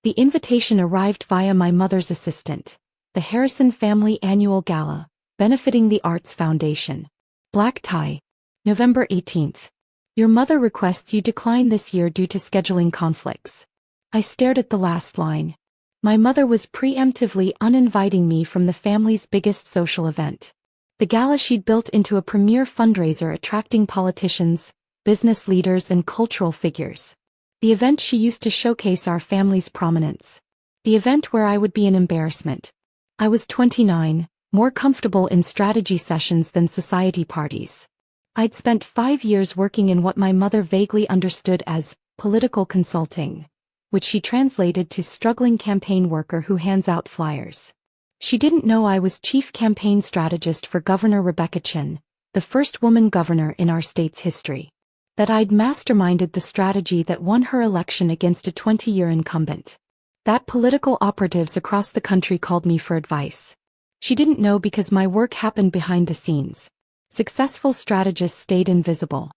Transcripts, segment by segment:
The invitation arrived via my mother's assistant, the Harrison Family Annual Gala, benefiting the Arts Foundation. Black tie. November 18th. Your mother requests you decline this year due to scheduling conflicts. I stared at the last line. My mother was preemptively uninviting me from the family's biggest social event. The gala she'd built into a premier fundraiser attracting politicians, business leaders and cultural figures. The event she used to showcase our family's prominence. The event where I would be an embarrassment. I was 29, more comfortable in strategy sessions than society parties. I'd spent 5 years working in what my mother vaguely understood as political consulting, which she translated to struggling campaign worker who hands out flyers. She didn't know I was chief campaign strategist for Governor Rebecca Chin, the first woman governor in our state's history. That I'd masterminded the strategy that won her election against a 20-year incumbent. That political operatives across the country called me for advice. She didn't know because my work happened behind the scenes. Successful strategists stayed invisible.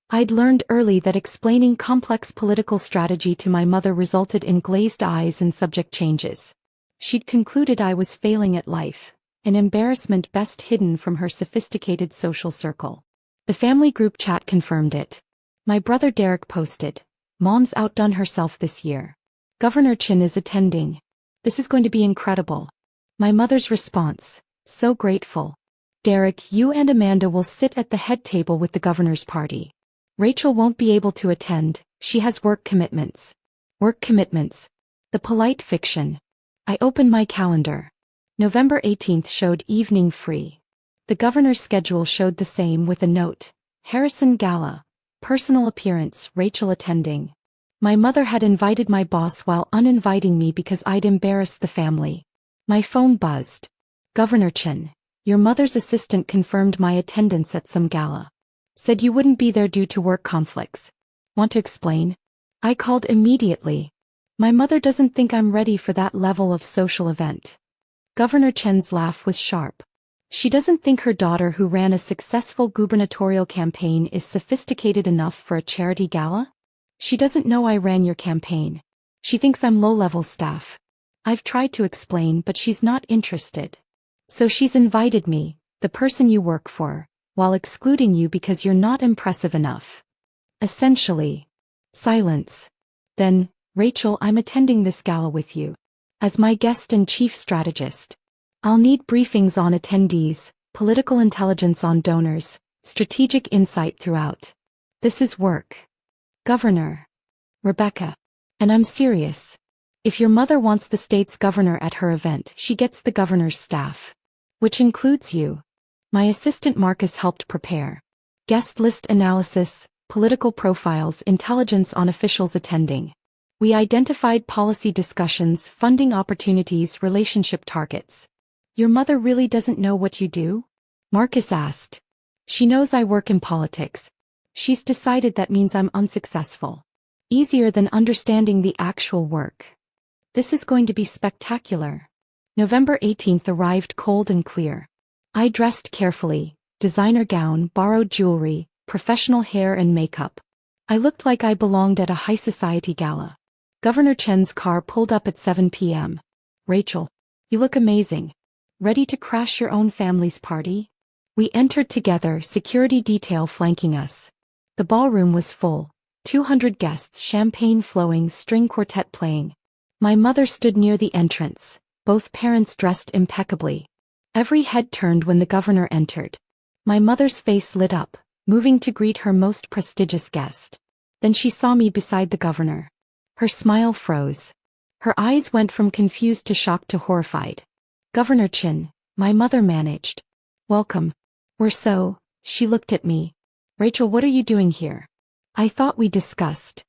I'd learned early that explaining complex political strategy to my mother resulted in glazed eyes and subject changes. She'd concluded I was failing at life, an embarrassment best hidden from her sophisticated social circle. The family group chat confirmed it. My brother Derek posted, "Mom's outdone herself this year. Governor Chin is attending. This is going to be incredible." My mother's response, "So grateful. Derek, you and Amanda will sit at the head table with the governor's party. Rachel won't be able to attend, she has work commitments." Work commitments. The polite fiction. I opened my calendar. November 18th showed evening free. The governor's schedule showed the same with a note, Harrison Gala. Personal appearance, Rachel attending. My mother had invited my boss while uninviting me because I'd embarrassed the family. My phone buzzed. "Governor Chin, your mother's assistant confirmed my attendance at some gala. Said you wouldn't be there due to work conflicts. Want to explain?" I called immediately. My mother doesn't think I'm ready for that level of social event. Governor Chen's laugh was sharp. She doesn't think her daughter, who ran a successful gubernatorial campaign, is sophisticated enough for a charity gala? She doesn't know I ran your campaign. She thinks I'm low-level staff. I've tried to explain, but she's not interested. So she's invited me, the person you work for, while excluding you because you're not impressive enough. Essentially. Silence. Then, "Rachel, I'm attending this gala with you. As my guest and chief strategist. I'll need briefings on attendees, political intelligence on donors, strategic insight throughout. This is work. Governor. Rebecca. And I'm serious. If your mother wants the state's governor at her event, she gets the governor's staff. Which includes you." My assistant Marcus helped prepare. Guest list analysis, political profiles, intelligence on officials attending. We identified policy discussions, funding opportunities, relationship targets. "Your mother really doesn't know what you do?" Marcus asked. "She knows I work in politics. She's decided that means I'm unsuccessful. Easier than understanding the actual work. This is going to be spectacular." November 18th arrived cold and clear. I dressed carefully, designer gown, borrowed jewelry, professional hair and makeup. I looked like I belonged at a high society gala. Governor Chen's car pulled up at 7 p.m. "Rachel, you look amazing. Ready to crash your own family's party?" We entered together, security detail flanking us. The ballroom was full, 200 guests, champagne flowing, string quartet playing. My mother stood near the entrance, both parents dressed impeccably. Every head turned when the governor entered. My mother's face lit up, moving to greet her most prestigious guest. Then she saw me beside the governor. Her smile froze. Her eyes went from confused to shocked to horrified. "Governor Chin," my mother managed. "Welcome. She looked at me. "Rachel, what are you doing here?" "I thought we discussed."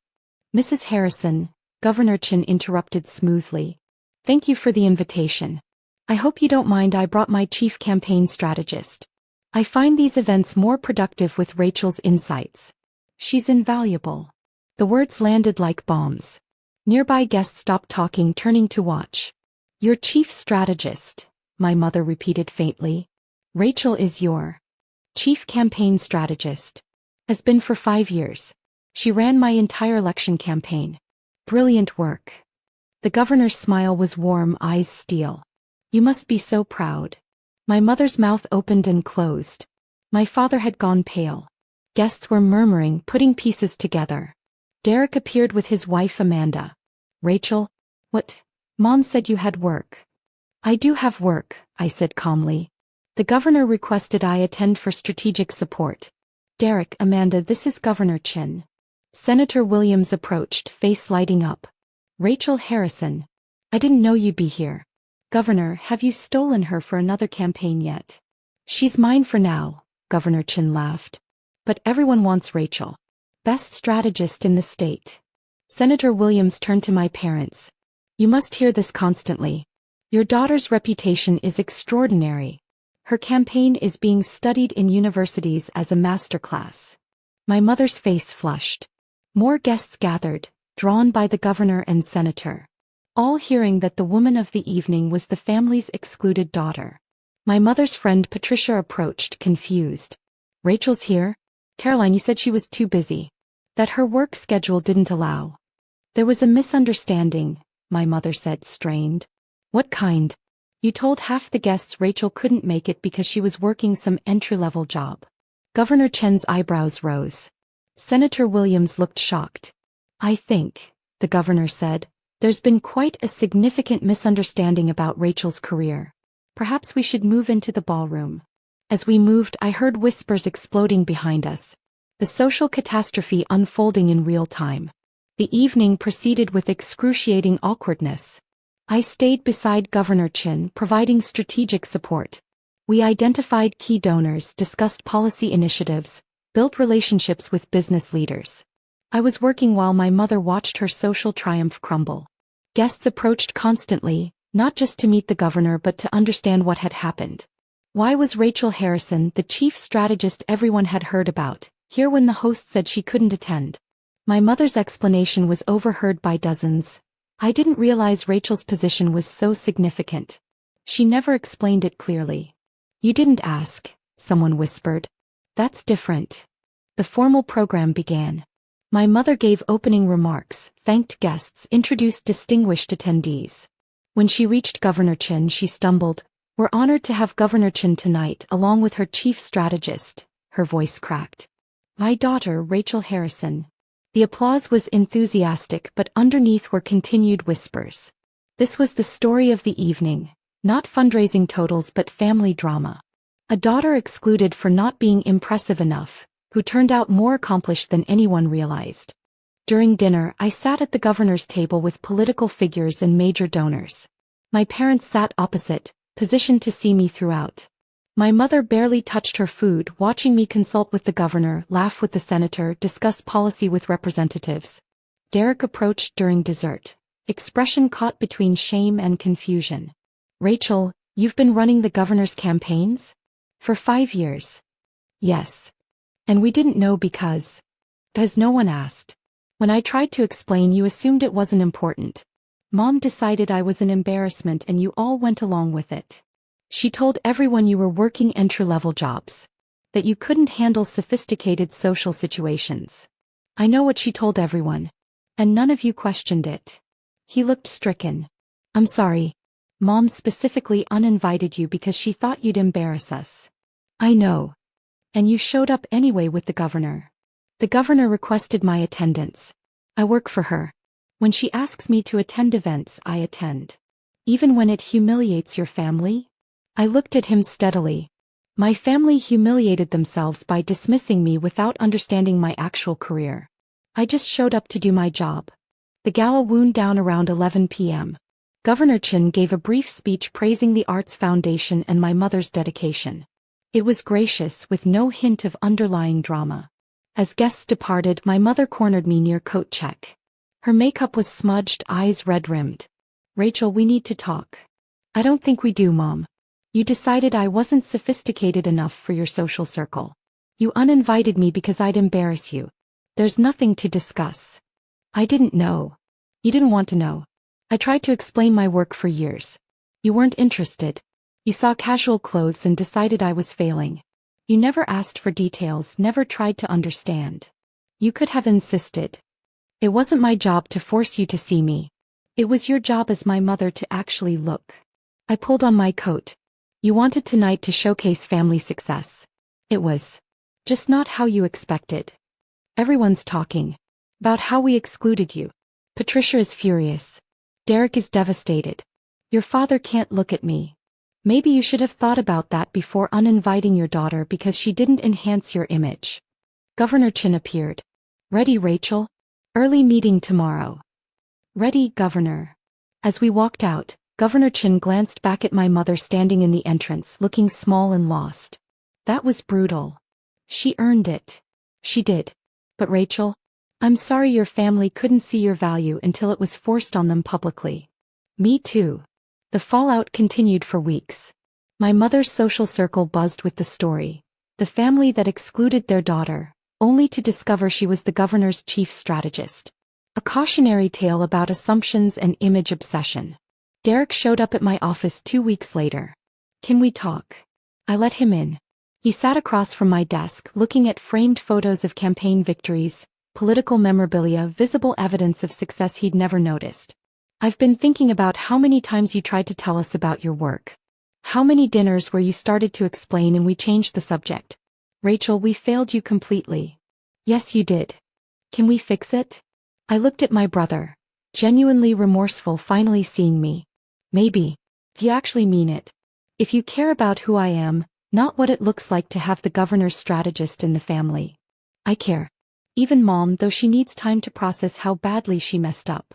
"Mrs. Harrison," Governor Chin interrupted smoothly. "Thank you for the invitation. I hope you don't mind I brought my chief campaign strategist. I find these events more productive with Rachel's insights. She's invaluable." The words landed like bombs. Nearby guests stopped talking, turning to watch. "Your chief strategist," my mother repeated faintly. "Rachel is your chief campaign strategist. Has been for 5 years. She ran my entire election campaign. Brilliant work." The governor's smile was warm, eyes steel. You must be so proud. My mother's mouth opened and closed. My father had gone pale. Guests were murmuring, putting pieces together. Derek appeared with his wife Amanda. Rachel? What? Mom said you had work. I do have work, I said calmly. The governor requested I attend for strategic support. Derek, Amanda, this is Governor Chin. Senator Williams approached, face lighting up. Rachel Harrison. I didn't know you'd be here. Governor, have you stolen her for another campaign yet? She's mine for now, Governor Chin laughed. But everyone wants Rachel. Best strategist in the state. Senator Williams turned to my parents. You must hear this constantly. Your daughter's reputation is extraordinary. Her campaign is being studied in universities as a masterclass. My mother's face flushed. More guests gathered, drawn by the governor and senator. All hearing that the woman of the evening was the family's excluded daughter. My mother's friend Patricia approached, confused. Rachel's here? Caroline, you said she was too busy. That her work schedule didn't allow. There was a misunderstanding, my mother said, strained. What kind? You told half the guests Rachel couldn't make it because she was working some entry-level job. Governor Chen's eyebrows rose. Senator Williams looked shocked. I think, the governor said, there's been quite a significant misunderstanding about Rachel's career. Perhaps we should move into the ballroom. As we moved, I heard whispers exploding behind us. The social catastrophe unfolding in real time. The evening proceeded with excruciating awkwardness. I stayed beside Governor Chin, providing strategic support. We identified key donors, discussed policy initiatives, built relationships with business leaders. I was working while my mother watched her social triumph crumble. Guests approached constantly, not just to meet the governor but to understand what had happened. Why was Rachel Harrison, the chief strategist everyone had heard about, here when the host said she couldn't attend? My mother's explanation was overheard by dozens. I didn't realize Rachel's position was so significant. She never explained it clearly. You didn't ask, someone whispered. That's different. The formal program began. My mother gave opening remarks, thanked guests, introduced distinguished attendees. When she reached Governor Chin, she stumbled. We're honored to have Governor Chin tonight along with her chief strategist. Her voice cracked. My daughter, Rachel Harrison. The applause was enthusiastic, but underneath were continued whispers. This was the story of the evening, not fundraising totals but family drama. A daughter excluded for not being impressive enough, who turned out more accomplished than anyone realized. During dinner, I sat at the governor's table with political figures and major donors. My parents sat opposite, positioned to see me throughout. My mother barely touched her food, watching me consult with the governor, laugh with the senator, discuss policy with representatives. Derek approached during dessert, expression caught between shame and confusion. Rachel, you've been running the governor's campaigns? For 5 years. Yes. And we didn't know because no one asked. When I tried to explain, you assumed it wasn't important. Mom decided I was an embarrassment and you all went along with it. She told everyone you were working entry-level jobs. That you couldn't handle sophisticated social situations. I know what she told everyone. And none of you questioned it. He looked stricken. I'm sorry. Mom specifically uninvited you because she thought you'd embarrass us. I know. And you showed up anyway with the governor. The governor requested my attendance. I work for her. When she asks me to attend events, I attend. Even when it humiliates your family? I looked at him steadily. My family humiliated themselves by dismissing me without understanding my actual career. I just showed up to do my job. The gala wound down around 11 p.m. Governor Chin gave a brief speech praising the Arts Foundation and my mother's dedication. It was gracious, with no hint of underlying drama. As guests departed, my mother cornered me near coat check. Her makeup was smudged, eyes red-rimmed. Rachel, we need to talk. I don't think we do, Mom. You decided I wasn't sophisticated enough for your social circle. You uninvited me because I'd embarrass you. There's nothing to discuss. I didn't know. You didn't want to know. I tried to explain my work for years. You weren't interested. You saw casual clothes and decided I was failing. You never asked for details, never tried to understand. You could have insisted. It wasn't my job to force you to see me. It was your job as my mother to actually look. I pulled on my coat. You wanted tonight to showcase family success. It was just not how you expected. Everyone's talking about how we excluded you. Patricia is furious. Derek is devastated. Your father can't look at me. Maybe you should have thought about that before uninviting your daughter because she didn't enhance your image. Governor Chin appeared. Ready, Rachel? Early meeting tomorrow. Ready, Governor. As we walked out, Governor Chin glanced back at my mother standing in the entrance, looking small and lost. That was brutal. She earned it. She did. But Rachel, I'm sorry your family couldn't see your value until it was forced on them publicly. Me too. The fallout continued for weeks. My mother's social circle buzzed with the story. The family that excluded their daughter, only to discover she was the governor's chief strategist. A cautionary tale about assumptions and image obsession. Derek showed up at my office 2 weeks later. Can we talk? I let him in. He sat across from my desk, looking at framed photos of campaign victories, political memorabilia, visible evidence of success he'd never noticed. I've been thinking about how many times you tried to tell us about your work. How many dinners where you started to explain and we changed the subject. Rachel, we failed you completely. Yes, you did. Can we fix it? I looked at my brother, genuinely remorseful, finally seeing me. Maybe. Do you actually mean it? If you care about who I am, not what it looks like to have the governor's strategist in the family. I care. Even Mom, though she needs time to process how badly she messed up.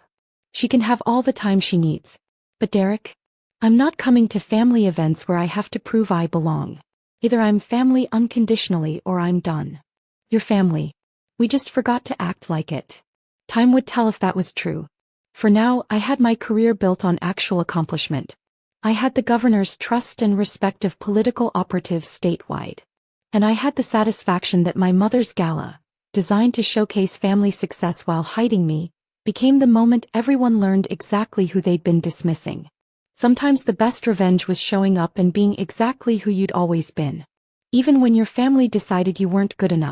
She can have all the time she needs. But Derek? I'm not coming to family events where I have to prove I belong. Either I'm family unconditionally or I'm done. Your family. We just forgot to act like it. Time would tell if that was true. For now, I had my career built on actual accomplishment. I had the governor's trust and respect of political operatives statewide. And I had the satisfaction that my mother's gala, designed to showcase family success while hiding me, became the moment everyone learned exactly who they'd been dismissing. Sometimes the best revenge was showing up and being exactly who you'd always been. Even when your family decided you weren't good enough.